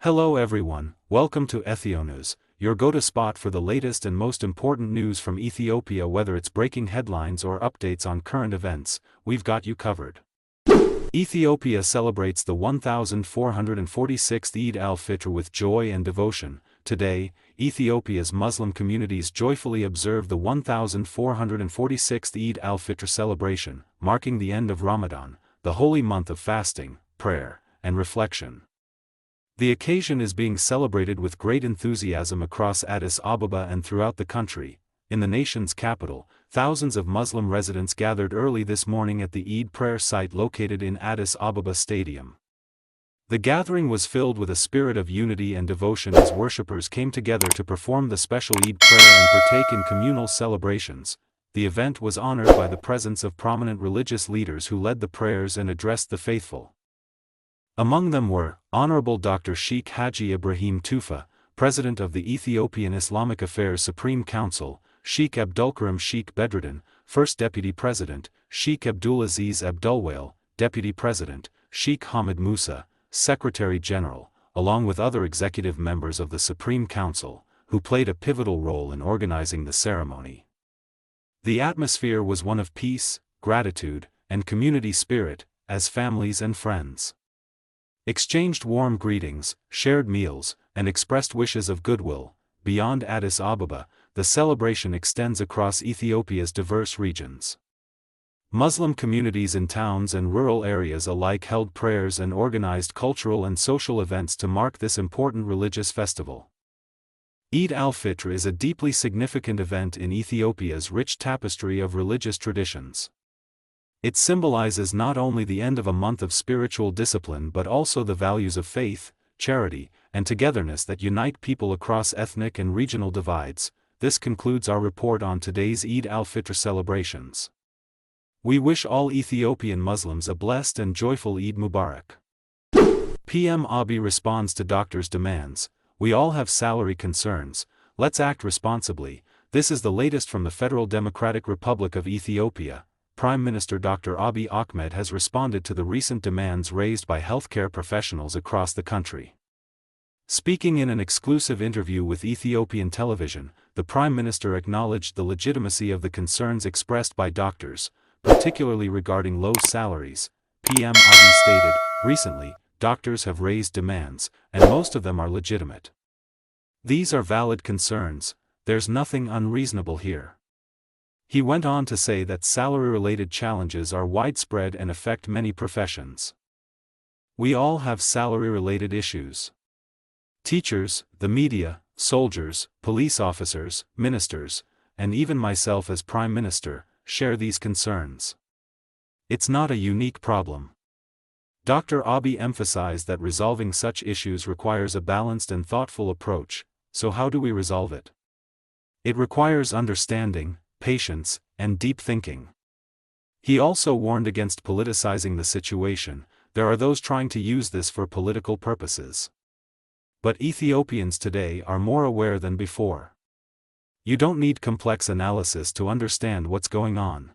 Hello everyone, welcome to Ethionews, your go-to spot for the latest and most important news from Ethiopia. Whether it's breaking headlines or updates on current events, we've got you covered. Ethiopia celebrates the 1446th Eid al-Fitr with joy and devotion. Today, Ethiopia's Muslim communities joyfully observe the 1446th Eid al-Fitr celebration, marking the end of Ramadan, the holy month of fasting, prayer, and reflection. The occasion is being celebrated with great enthusiasm across Addis Ababa and throughout the country. In the nation's capital, thousands of Muslim residents gathered early this morning at the Eid prayer site located in Addis Ababa Stadium. The gathering was filled with a spirit of unity and devotion as worshippers came together to perform the special Eid prayer and partake in communal celebrations. The event was honored by the presence of prominent religious leaders who led the prayers and addressed the faithful. Among them were Honorable Dr. Sheikh Haji Ibrahim Tufa, President of the Ethiopian Islamic Affairs Supreme Council; Sheikh Abdulkarim Sheikh Bedreddin, First Deputy President; Sheikh Abdulaziz Abdulwail, Deputy President; Sheikh Hamid Musa, Secretary General, along with other executive members of the Supreme Council, who played a pivotal role in organizing the ceremony. The atmosphere was one of peace, gratitude, and community spirit, as families and friends exchanged warm greetings, shared meals, and expressed wishes of goodwill. Beyond Addis Ababa, the celebration extends across Ethiopia's diverse regions. Muslim communities in towns and rural areas alike held prayers and organized cultural and social events to mark this important religious festival. Eid al-Fitr is a deeply significant event in Ethiopia's rich tapestry of religious traditions. It symbolizes not only the end of a month of spiritual discipline but also the values of faith, charity, and togetherness that unite people across ethnic and regional divides. This concludes our report on today's Eid al-Fitr celebrations. We wish all Ethiopian Muslims a blessed and joyful Eid Mubarak. PM Abiy responds to doctors' demands. We all have salary concerns, let's act responsibly. This is the latest from the Federal Democratic Republic of Ethiopia. Prime Minister Dr. Abiy Ahmed has responded to the recent demands raised by healthcare professionals across the country. Speaking in an exclusive interview with Ethiopian television, the Prime Minister acknowledged the legitimacy of the concerns expressed by doctors, particularly regarding low salaries. PM Abiy stated, "Recently, doctors have raised demands, and most of them are legitimate. These are valid concerns, there's nothing unreasonable here." He went on to say that salary-related challenges are widespread and affect many professions. We all have salary-related issues. Teachers, the media, soldiers, police officers, ministers, and even myself as Prime Minister, share these concerns. It's not a unique problem. Dr. Abiy emphasized that resolving such issues requires a balanced and thoughtful approach. So how do we resolve it? It requires understanding, patience, and deep thinking. He also warned against politicizing the situation. There are those trying to use this for political purposes. But Ethiopians today are more aware than before. You don't need complex analysis to understand what's going on.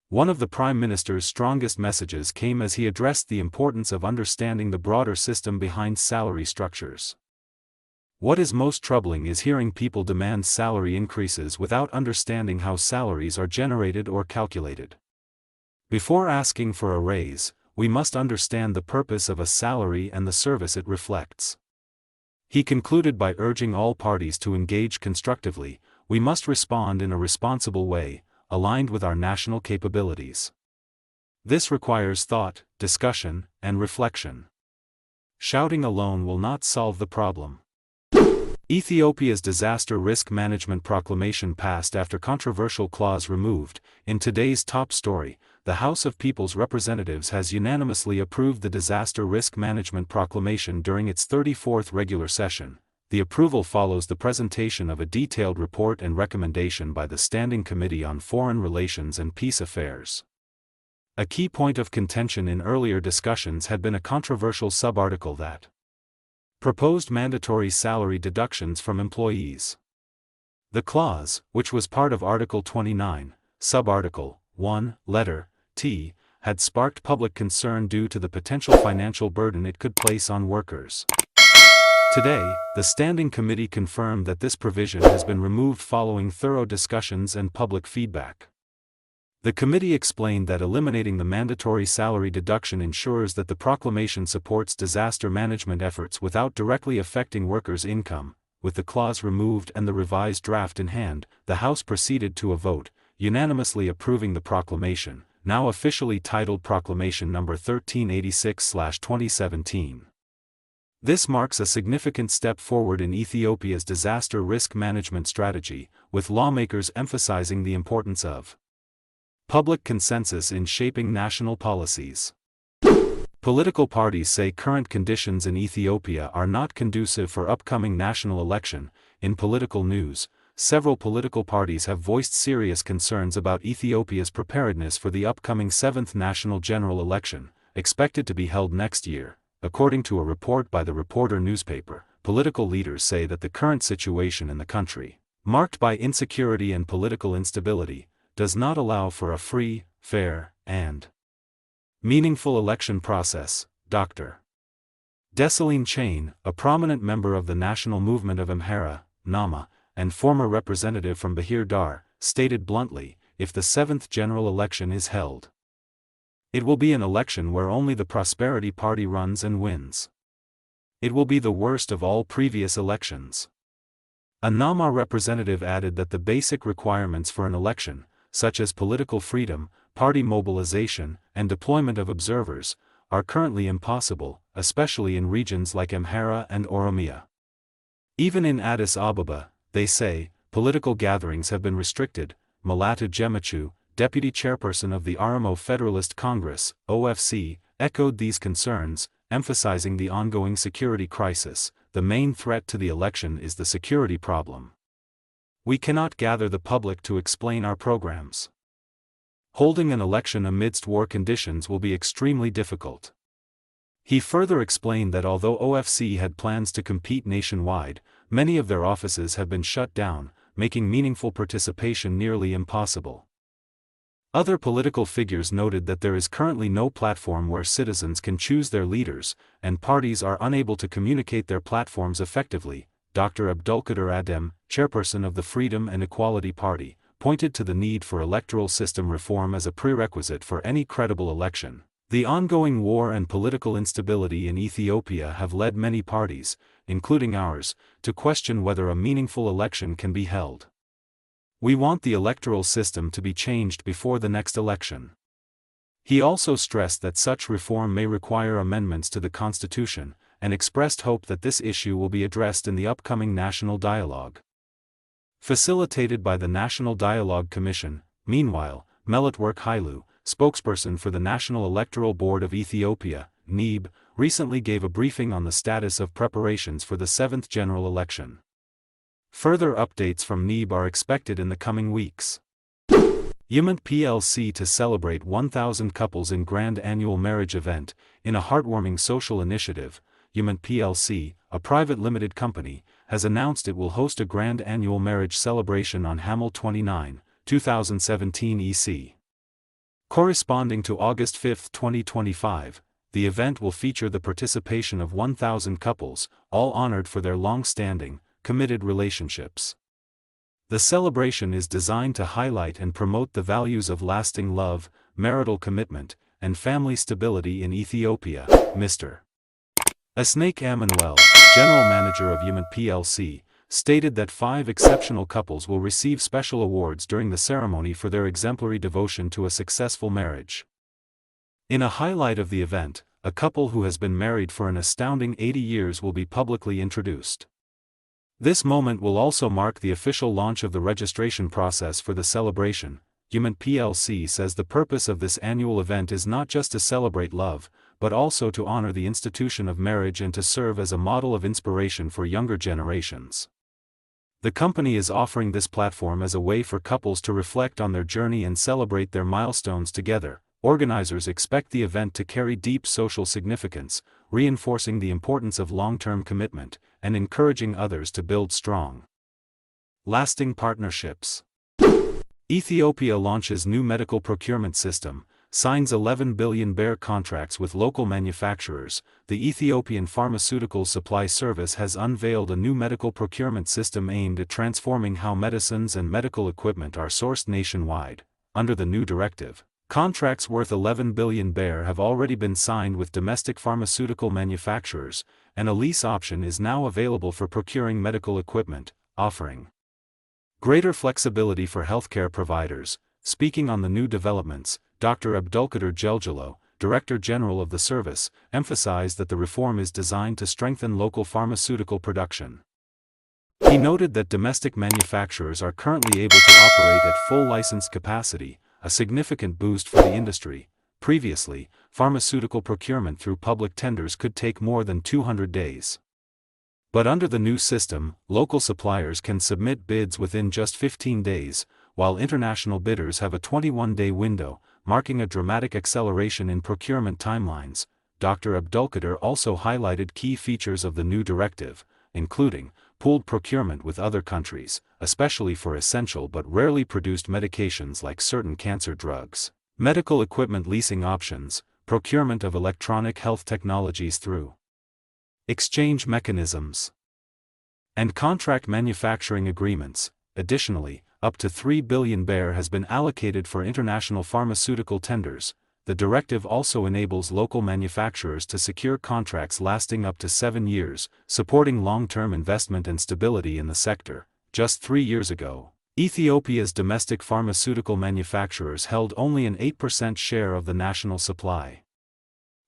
One of the Prime Minister's strongest messages came as he addressed the importance of understanding the broader system behind salary structures. What is most troubling is hearing people demand salary increases without understanding how salaries are generated or calculated. Before asking for a raise, we must understand the purpose of a salary and the service it reflects. He concluded by urging all parties to engage constructively. We must respond in a responsible way, aligned with our national capabilities. This requires thought, discussion, and reflection. Shouting alone will not solve the problem. Ethiopia's Disaster Risk Management Proclamation passed after controversial clause removed. In today's top story, the House of People's Representatives has unanimously approved the Disaster Risk Management Proclamation during its 34th regular session. The approval follows the presentation of a detailed report and recommendation by the Standing Committee on Foreign Relations and Peace Affairs. A key point of contention in earlier discussions had been a controversial subarticle that proposed mandatory salary deductions from employees. The clause, which was part of Article 29, Subarticle 1, letter T, had sparked public concern due to the potential financial burden it could place on workers. Today, the Standing Committee confirmed that this provision has been removed following thorough discussions and public feedback. The committee explained that eliminating the mandatory salary deduction ensures that the proclamation supports disaster management efforts without directly affecting workers' income. With the clause removed and the revised draft in hand, the House proceeded to a vote, unanimously approving the proclamation, now officially titled Proclamation No. 1386/2017. This marks a significant step forward in Ethiopia's disaster risk management strategy, with lawmakers emphasizing the importance of public consensus in shaping national policies. Political parties say current conditions in Ethiopia are not conducive for upcoming national election. In political news, several political parties have voiced serious concerns about Ethiopia's preparedness for the upcoming 7th national general election, expected to be held next year. According to a report by the Reporter newspaper, political leaders say that the current situation in the country, marked by insecurity and political instability, does not allow for a free, fair, and meaningful election process. Dr. Desalegn Chain, a prominent member of the national movement of Amhara, Nama, and former representative from Bahir Dar, stated bluntly, if the 7th general election is held, it will be an election where only the Prosperity Party runs and wins. It will be the worst of all previous elections. A Nama representative added that the basic requirements for an election, such as political freedom, party mobilization, and deployment of observers, are currently impossible, especially in regions like Amhara and Oromia. Even in Addis Ababa, they say, political gatherings have been restricted. Mulatu Gemachu, deputy chairperson of the Oromo Federalist Congress, OFC, echoed these concerns, emphasizing the ongoing security crisis. The main threat to the election is the security problem. We cannot gather the public to explain our programs. Holding an election amidst war conditions will be extremely difficult. He further explained that although OFC had plans to compete nationwide, many of their offices have been shut down, making meaningful participation nearly impossible. Other political figures noted that there is currently no platform where citizens can choose their leaders, and parties are unable to communicate their platforms effectively. Dr. Abdulkader Adem, chairperson of the Freedom and Equality Party, pointed to the need for electoral system reform as a prerequisite for any credible election. The ongoing war and political instability in Ethiopia have led many parties, including ours, to question whether a meaningful election can be held. We want the electoral system to be changed before the next election. He also stressed that such reform may require amendments to the constitution, and expressed hope that this issue will be addressed in the upcoming national dialogue. Facilitated by the National Dialogue Commission. Meanwhile, Meletwork Hailu, spokesperson for the National Electoral Board of Ethiopia, NEB, recently gave a briefing on the status of preparations for the 7th general election. Further updates from NEB are expected in the coming weeks. Yament plc to celebrate 1,000 couples in Grand Annual Marriage Event. In a heartwarming social initiative, Yament plc, a private limited company, has announced it will host a Grand Annual Marriage celebration on Hamil 29, 2017 EC. Corresponding to August 5, 2025, the event will feature the participation of 1,000 couples, all honored for their long-standing, committed relationships. The celebration is designed to highlight and promote the values of lasting love, marital commitment, and family stability in Ethiopia. Mr. Asnake Amanuel, general manager of Yament plc, stated that 5 exceptional couples will receive special awards during the ceremony for their exemplary devotion to a successful marriage. In a highlight of the event, a couple who has been married for an astounding 80 years will be publicly introduced. This moment will also mark the official launch of the registration process for the celebration. Yament plc says the purpose of this annual event is not just to celebrate love, but also to honor the institution of marriage and to serve as a model of inspiration for younger generations. The company is offering this platform as a way for couples to reflect on their journey and celebrate their milestones together. Organizers expect the event to carry deep social significance, reinforcing the importance of long-term commitment, and encouraging others to build strong, lasting partnerships. Ethiopia launches new medical procurement system. signs 11 billion birr contracts with local manufacturers. The Ethiopian Pharmaceutical Supply Service has unveiled a new medical procurement system aimed at transforming how medicines and medical equipment are sourced nationwide. Under the new directive, contracts worth 11 billion birr have already been signed with domestic pharmaceutical manufacturers, and a lease option is now available for procuring medical equipment, offering greater flexibility for healthcare providers. Speaking on the new developments, Dr. Abdulkader Jelgilo, Director General of the service, emphasized that the reform is designed to strengthen local pharmaceutical production. He noted that domestic manufacturers are currently able to operate at full licensed capacity, a significant boost for the industry. Previously, pharmaceutical procurement through public tenders could take more than 200 days. But under the new system, local suppliers can submit bids within just 15 days, while international bidders have a 21-day window, marking a dramatic acceleration in procurement timelines. Dr. Abdulkader also highlighted key features of the new directive, including pooled procurement with other countries, especially for essential but rarely produced medications like certain cancer drugs, medical equipment leasing options, procurement of electronic health technologies through exchange mechanisms, and contract manufacturing agreements. Additionally, up to 3 billion birr has been allocated for international pharmaceutical tenders. The directive also enables local manufacturers to secure contracts lasting up to 7 years, supporting long-term investment and stability in the sector. Just 3 years ago, Ethiopia's domestic pharmaceutical manufacturers held only an 8% share of the national supply.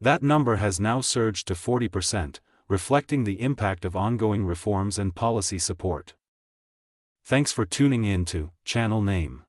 That number has now surged to 40%, reflecting the impact of ongoing reforms and policy support. Thanks for tuning in to Channel Name.